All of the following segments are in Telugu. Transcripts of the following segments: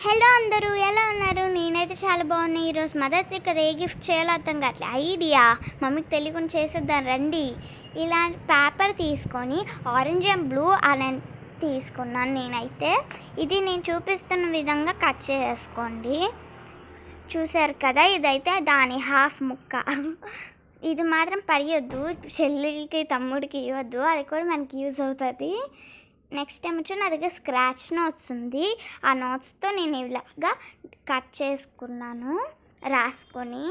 హలో అందరూ ఎలా ఉన్నారు? నేనైతే చాలా బాగున్నా. ఈరోజు మదర్స్ డే కదా, ఏ గిఫ్ట్ చేయాలో అర్థం కావట్లేదు. ఐడియా మమ్మీకి తెలియకుండా చేసేద్దాం రండి. ఇలాంటి పేపర్ తీసుకొని ఆరెంజ్ అండ్ బ్లూ అలా తీసుకున్నాను నేనైతే. ఇది నేను చూపిస్తున్న విధంగా కట్ చేసుకోండి. చూసారు కదా, ఇదైతే దాని హాఫ్ ముక్క. ఇది మాత్రం పడియొద్దు, చెల్లికి తమ్ముడికి ఇవ్వద్దు, అది కూడా మనకి యూజ్ అవుతుంది. నెక్స్ట్ టైం వచ్చి నా దగ్గర స్క్రాచ్ నోట్స్ ఉంది. ఆ నోట్స్తో నేను ఇలాగా కట్ చేసుకున్నాను రాసుకొని.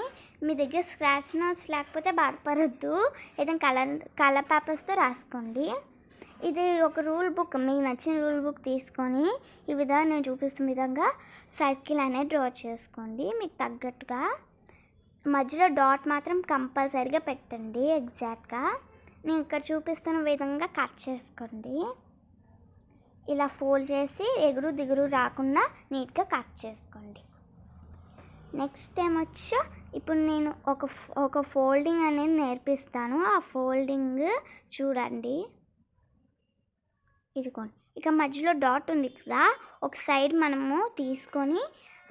మీ దగ్గర స్క్రాచ్ నోట్స్ లేకపోతే బాధపడద్దు, ఏదైనా కలర్ పేపర్స్తో రాసుకోండి. ఇది ఒక రూల్ బుక్, మీకు నచ్చిన రూల్ బుక్ తీసుకొని ఈ విధంగా నేను చూపిస్తున్న విధంగా సర్కిల్ అనేది డ్రా చేసుకోండి. మీకు తగ్గట్టుగా మధ్యలో డాట్ మాత్రం కంపల్సరీగా పెట్టండి ఎగ్జాక్ట్గా. నేను ఇక్కడ చూపిస్తున్న విధంగా కట్ చేసుకోండి. ఇలా ఫోల్డ్ చేసి ఎగురు దిగురు రాకుండా నీట్గా కట్ చేసుకోండి. నెక్స్ట్ టైం వచ్చి ఇప్పుడు నేను ఒక ఫోల్డింగ్ అనేది నేర్పిస్తాను. ఆ ఫోల్డింగ్ చూడండి, ఇదిగోండి. ఇక మధ్యలో డాట్ ఉంది కదా, ఒక సైడ్ మనము తీసుకొని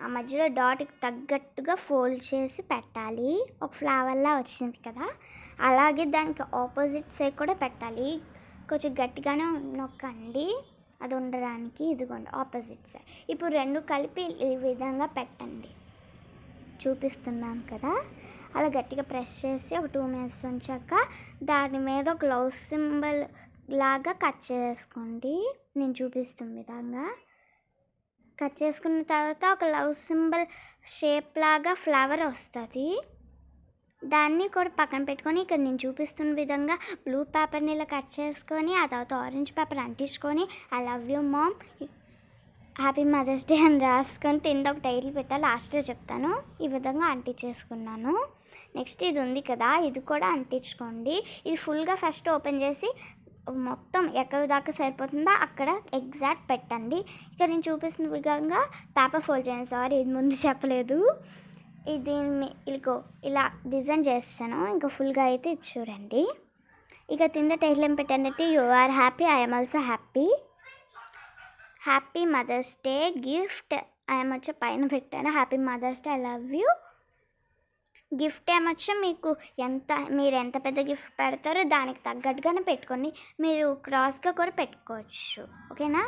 ఆ మధ్యలో డాట్కి తగ్గట్టుగా ఫోల్డ్ చేసి పెట్టాలి. ఒక ఫ్లవర్లా వచ్చింది కదా, అలాగే దానికి ఆపోజిట్ సైడ్ కూడా పెట్టాలి. కొంచెం గట్టిగానే నొక్కండి అది ఉండడానికి. ఇదిగోండి ఆపోజిట్ సైడ్. ఇప్పుడు రెండు కలిపి ఈ విధంగా పెట్టండి, చూపిస్తున్నాను కదా. అలా గట్టిగా ప్రెస్ చేసి ఒక 2 minutes ఉంచాక దాని మీద ఒక లవ్ సింబల్ లాగా కట్ చేసుకోండి. నేను చూపిస్తున్న విధంగా కట్ చేసుకున్న తర్వాత ఒక లవ్ సింబల్ షేప్ లాగా ఫ్లవర్ వస్తుంది. దాన్ని కూడా పక్కన పెట్టుకొని ఇక్కడ నేను చూపిస్తున్న విధంగా బ్లూ పేపర్ని ఇలా కట్ చేసుకొని ఆ తర్వాత ఆరెంజ్ పేపర్ అంటించుకొని I love you mom, happy mother's day అని రాసుకొని కింద ఒక టైటిల్ పెట్టా, లాస్ట్లో చెప్తాను. ఈ విధంగా అంటించేసుకున్నాను. నెక్స్ట్ ఇది ఉంది కదా, ఇది కూడా అంటించుకోండి. ఇది ఫుల్గా ఫస్ట్ ఓపెన్ చేసి మొత్తం ఎక్కడ దాకా సరిపోతుందో అక్కడ ఎగ్జాక్ట్ పెట్టండి. ఇక్కడ నేను చూపిస్తున్న విధంగా పేపర్ ఫోల్డ్ చేయండి. సారీ, ఇది ముందు చెప్పలేదు. ఇది ఇదిగో ఇలా డిజైన్ చేస్తాను. ఇంకా ఫుల్గా అయితే ఇది చూడండి. ఇక కింద టైటిల్ ఏం పెట్టానంటే you are happy, I'm also happy, happy mother's day gift I'm వచ్చి పైన పెట్టాను. Happy mother's day, I love you. Gift ఏమొచ్చో మీరు ఎంత పెద్ద గిఫ్ట్ పెడతారో దానికి తగ్గట్టుగానే పెట్టుకోండి. మీరు క్రాస్గా కూడా పెట్టుకోవచ్చు, ఓకేనా.